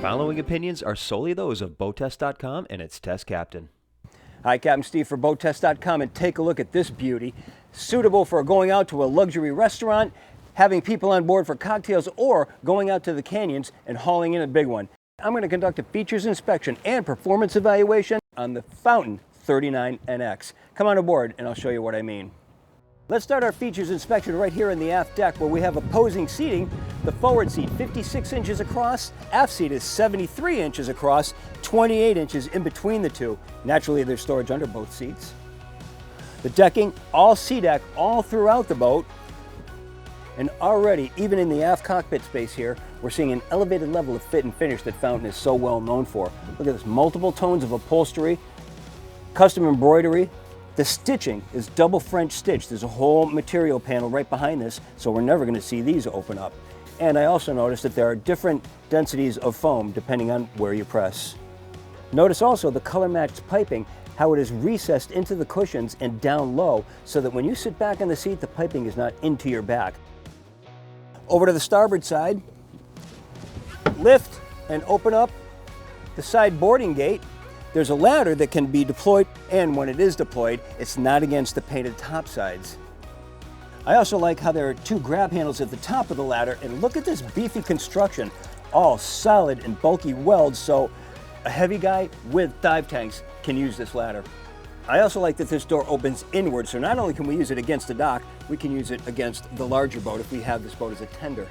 following opinions are solely those of BoatTEST.com and its test captain. Hi, Captain Steve for BoatTEST.com, and take a look at this beauty. Suitable for going out to a luxury restaurant, having people on board for cocktails, or going out to the canyons and hauling in a big one. I'm going to conduct a features inspection and performance evaluation on the Fountain 39NX. Come on aboard and I'll show you what I mean. Let's start our features inspection right here in the aft deck, where we have opposing seating. The forward seat 56 inches across, aft seat is 73 inches across, 28 inches in between the two. Naturally, there's storage under both seats. The decking, all SeaDeck all throughout the boat. And already, even in the aft cockpit space here, we're seeing an elevated level of fit and finish that Fountain is so well known for. Look at this, multiple tones of upholstery, custom embroidery. The stitching is double French stitch. There's a whole material panel right behind this, so we're never going to see these open up. And I also noticed that there are different densities of foam depending on where you press. Notice also the color matched piping, how it is recessed into the cushions and down low, so that when you sit back in the seat, the piping is not into your back. Over to the starboard side, lift and open up the side boarding gate. There's a ladder that can be deployed, and when it is deployed, it's not against the painted top sides. I also like how there are two grab handles at the top of the ladder, and look at this beefy construction, all solid and bulky welds, so a heavy guy with dive tanks can use this ladder. I also like that this door opens inward, so not only can we use it against the dock, we can use it against the larger boat if we have this boat as a tender.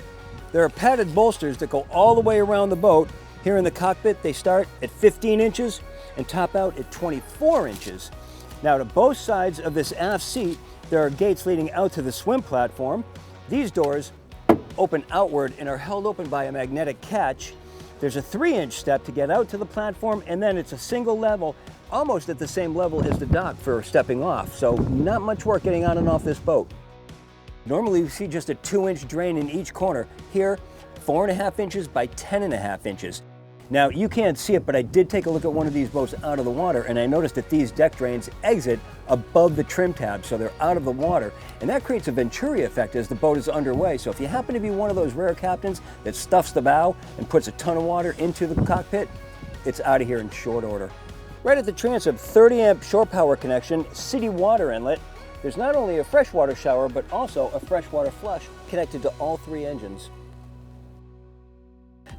There are padded bolsters that go all the way around the boat. Here in the cockpit, they start at 15 inches and top out at 24 inches. Now, to both sides of this aft seat, there are gates leading out to the swim platform. These doors open outward and are held open by a magnetic catch. There's a 3-inch step to get out to the platform, and then it's a single level, almost at the same level as the dock for stepping off. So not much work getting on and off this boat. Normally we see just a 2-inch drain in each corner. Here, 4.5 inches by 10.5 inches. Now, you can't see it, but I did take a look at one of these boats out of the water, and I noticed that these deck drains exit above the trim tab, so they're out of the water. And that creates a Venturi effect as the boat is underway. So if you happen to be one of those rare captains that stuffs the bow and puts a ton of water into the cockpit, it's out of here in short order. Right at the transom, 30-amp shore power connection, city water inlet. There's not only a freshwater shower, but also a freshwater flush connected to all 3 engines.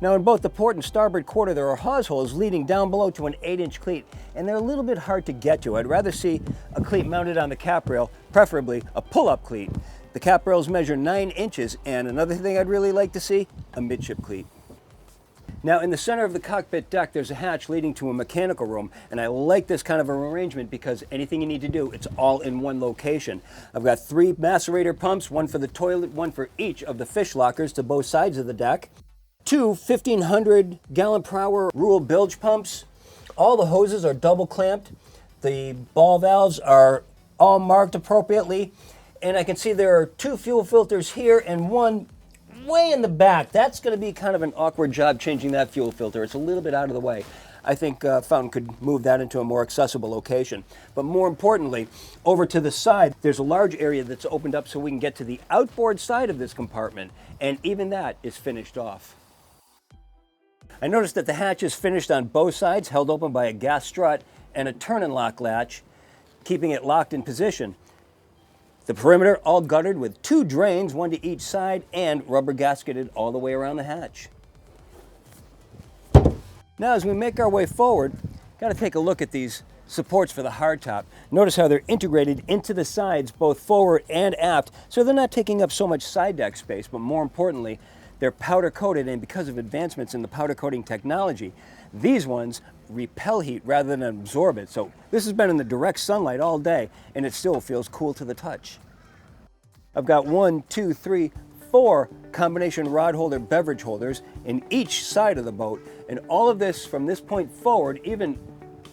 Now, in both the port and starboard quarter, there are hawse holes leading down below to an 8-inch cleat, and they're a little bit hard to get to. I'd rather see a cleat mounted on the CAPRAIL, preferably a pull-up cleat. The CAPRAILs measure 9 inches, and another thing I'd really like to see, a midship cleat. Now, in the center of the cockpit deck, there's a hatch leading to a mechanical room, and I like this kind of an arrangement because anything you need to do, it's all in one location. I've got 3 macerator pumps, one for the toilet, one for each of the fish lockers to both sides of the deck. 2 1,500 gallon per hour Rule bilge pumps. All the hoses are double clamped. The ball valves are all marked appropriately. And I can see there are 2 fuel filters here and one way in the back. That's going to be kind of an awkward job changing that fuel filter. It's a little bit out of the way. I think Fountain could move that into a more accessible location. But more importantly, over to the side, there's a large area that's opened up so we can get to the outboard side of this compartment. And even that is finished off. I noticed that the hatch is finished on both sides, held open by a gas strut and a turn and lock latch, keeping it locked in position. The perimeter all guttered with 2 drains, one to each side, and rubber gasketed all the way around the hatch. Now, as we make our way forward, got to take a look at these supports for the hardtop. Notice how they're integrated into the sides, both forward and aft, so they're not taking up so much side deck space, but more importantly, they're powder coated, and because of advancements in the powder coating technology, these ones repel heat rather than absorb it. So this has been in the direct sunlight all day, and it still feels cool to the touch. I've got 1, 2, 3, 4 combination rod holder beverage holders in each side of the boat, and all of this from this point forward, even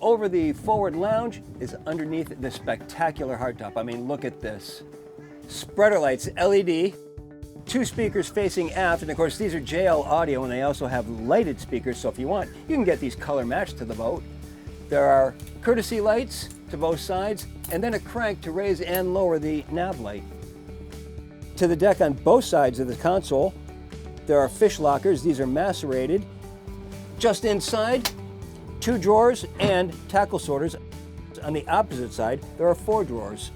over the forward lounge, is underneath this spectacular hardtop. I mean, look at this. Spreader lights, LED. 2 speakers facing aft, and of course these are JL audio, and they also have lighted speakers, so if you want, you can get these color matched to the boat. There are courtesy lights to both sides, and then a crank to raise and lower the nav light. To the deck on both sides of the console, there are fish lockers. These are macerated. Just inside, 2 drawers and tackle sorters. On the opposite side, there are 4 drawers.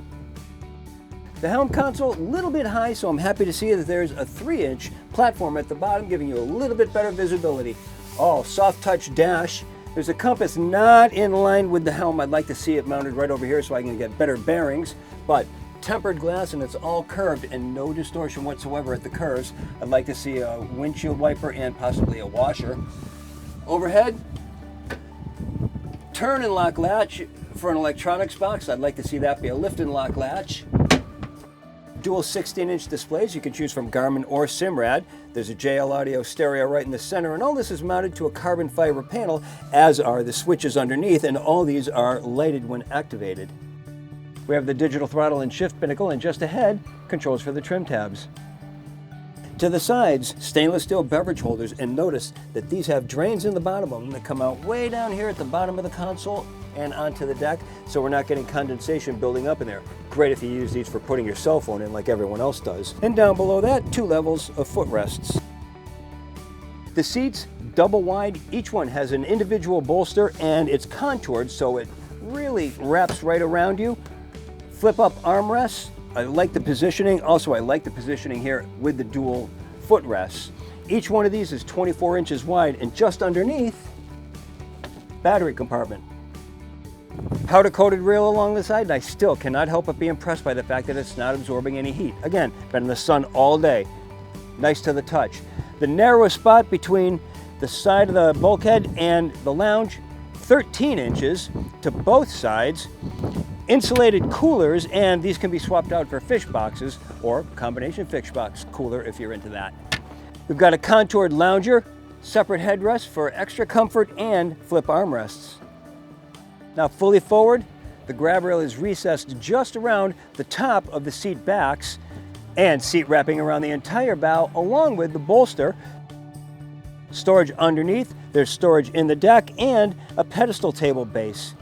The helm console, a little bit high, so I'm happy to see that there's a 3-inch platform at the bottom, giving you a little bit better visibility. Oh, soft touch dash. There's a compass not in line with the helm. I'd like to see it mounted right over here so I can get better bearings, but tempered glass and it's all curved and no distortion whatsoever at the curves. I'd like to see a windshield wiper and possibly a washer. Overhead, turn and lock latch for an electronics box. I'd like to see that be a lift and lock latch. Dual 16-inch displays you can choose from Garmin or Simrad. There's a JL Audio stereo right in the center, and all this is mounted to a carbon fiber panel, as are the switches underneath, and all these are lighted when activated. We have the digital throttle and shift pinnacle, and just ahead, controls for the trim tabs. To the sides, stainless steel beverage holders, and notice that these have drains in the bottom of them that come out way down here at the bottom of the console and onto the deck, so we're not getting condensation building up in there. Great if you use these for putting your cell phone in like everyone else does. And down below that, 2 levels of footrests. The seats, double wide, each one has an individual bolster and it's contoured so it really wraps right around you. Flip up armrests. I like the positioning. Also, I like the positioning here with the dual footrests. Each one of these is 24 inches wide, and just underneath, battery compartment. Powder-coated rail along the side, and I still cannot help but be impressed by the fact that it's not absorbing any heat. Again, been in the sun all day. Nice to the touch. The narrowest spot between the side of the bulkhead and the lounge, 13 inches to both sides. Insulated coolers, and these can be swapped out for fish boxes or combination fish box cooler if you're into that. We've got a contoured lounger, separate headrest for extra comfort, and flip armrests. Now fully forward, the grab rail is recessed just around the top of the seat backs and seat wrapping around the entire bow along with the bolster. Storage underneath, there's storage in the deck and a pedestal table base.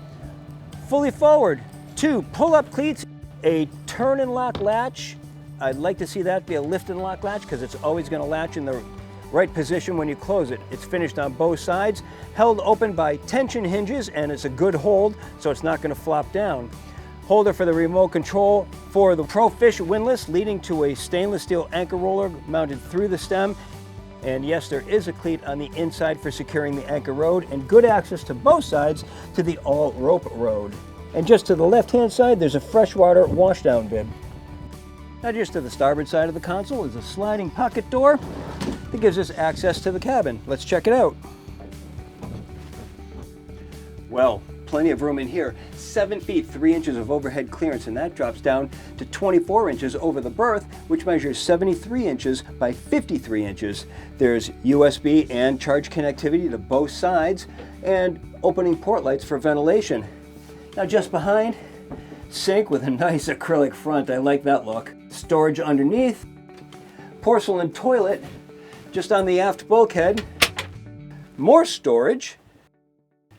Fully forward, 2 pull-up cleats, a turn and lock latch. I'd like to see that be a lift and lock latch because it's always going to latch in the right position when you close it. It's finished on both sides, held open by tension hinges, and it's a good hold so it's not going to flop down. Holder for the remote control for the Pro Fish windlass, leading to a stainless steel anchor roller mounted through the stem. And yes, there is a cleat on the inside for securing the anchor rod, and good access to both sides to the all-rope rod. And just to the left-hand side, there's a freshwater washdown bib. Now just to the starboard side of the console is a sliding pocket door that gives us access to the cabin. Let's check it out. Well, plenty of room in here. 7 feet 3 inches of overhead clearance, and that drops down to 24 inches over the berth, which measures 73 inches by 53 inches. There's USB and charge connectivity to both sides, and opening port lights for ventilation. Now just behind, sink with a nice acrylic front. I like that look. Storage underneath, porcelain toilet just on the aft bulkhead, more storage,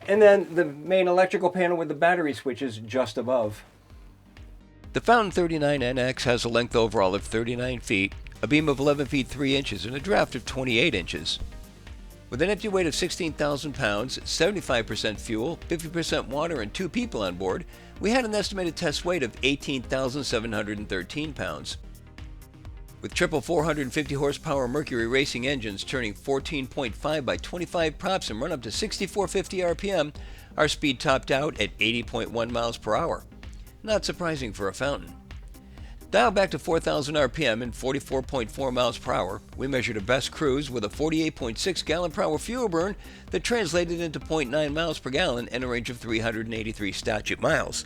and then the main electrical panel with the battery switches just above. The Fountain 39NX has a length overall of 39 feet, a beam of 11 feet 3 inches, and a draft of 28 inches. With an empty weight of 16,000 pounds, 75% fuel, 50% water, and 2 people on board, we had an estimated test weight of 18,713 pounds. With triple 450 horsepower Mercury racing engines turning 14.5 by 25 props and run up to 6450 RPM, our speed topped out at 80.1 miles per hour. Not surprising for a Fountain. Dial back to 4,000 RPM and 44.4 miles per hour, we measured a best cruise with a 48.6 gallon per hour fuel burn that translated into 0.9 miles per gallon and a range of 383 statute miles,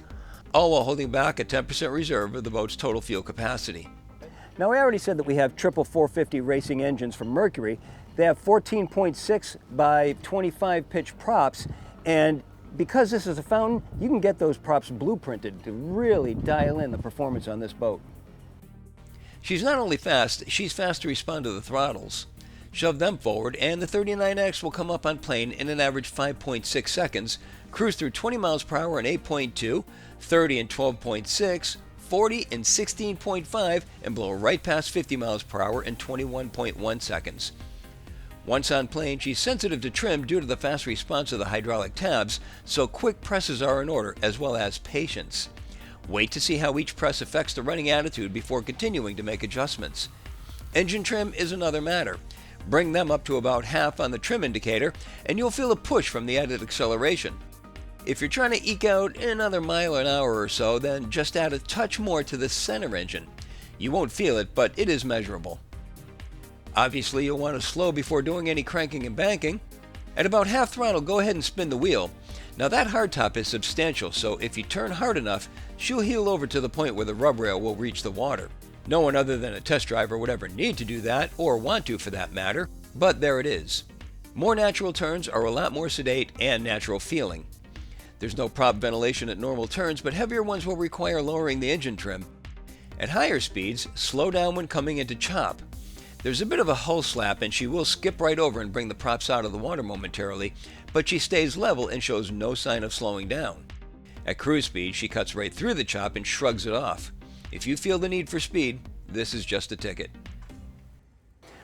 all while holding back a 10% reserve of the boat's total fuel capacity. Now, we already said that we have triple 450 racing engines from Mercury. They have 14.6 by 25 pitch props, and because this is a Fountain, you can get those props blueprinted to really dial in the performance on this boat. She's not only fast, she's fast to respond to the throttles. Shove them forward and the 39X will come up on plane in an average 5.6 seconds, cruise through 20 miles per hour in 8.2, 30 in 12.6, 40 in 16.5, and blow right past 50 miles per hour in 21.1 seconds. Once on plane, she's sensitive to trim due to the fast response of the hydraulic tabs, so quick presses are in order, as well as patience. Wait to see how each press affects the running attitude before continuing to make adjustments. Engine trim is another matter. Bring them up to about half on the trim indicator, and you'll feel a push from the added acceleration. If you're trying to eke out another mile an hour or so, then just add a touch more to the center engine. You won't feel it, but it is measurable. Obviously, you'll want to slow before doing any cranking and banking. At about half throttle, go ahead and spin the wheel. Now that hardtop is substantial, so if you turn hard enough, she'll heel over to the point where the rub rail will reach the water. No one other than a test driver would ever need to do that, or want to for that matter, but there it is. More natural turns are a lot more sedate and natural feeling. There's no prop ventilation at normal turns, but heavier ones will require lowering the engine trim. At higher speeds, slow down when coming into chop. There's a bit of a hull slap and she will skip right over and bring the props out of the water momentarily, but she stays level and shows no sign of slowing down. At cruise speed, she cuts right through the chop and shrugs it off. If you feel the need for speed, this is just a ticket.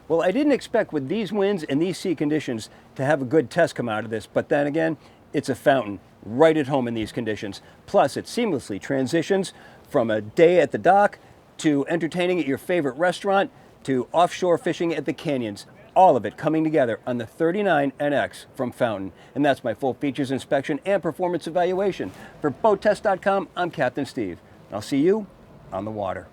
Well, I didn't expect with these winds and these sea conditions to have a good test come out of this, but then again, it's a fountain right at home in these conditions. Plus, it seamlessly transitions from a day at the dock to entertaining at your favorite restaurant to offshore fishing at the canyons. All of it coming together on the 39NX from Fountain. And that's my full features inspection and performance evaluation. For BoatTest.com, I'm Captain Steve. I'll see you on the water.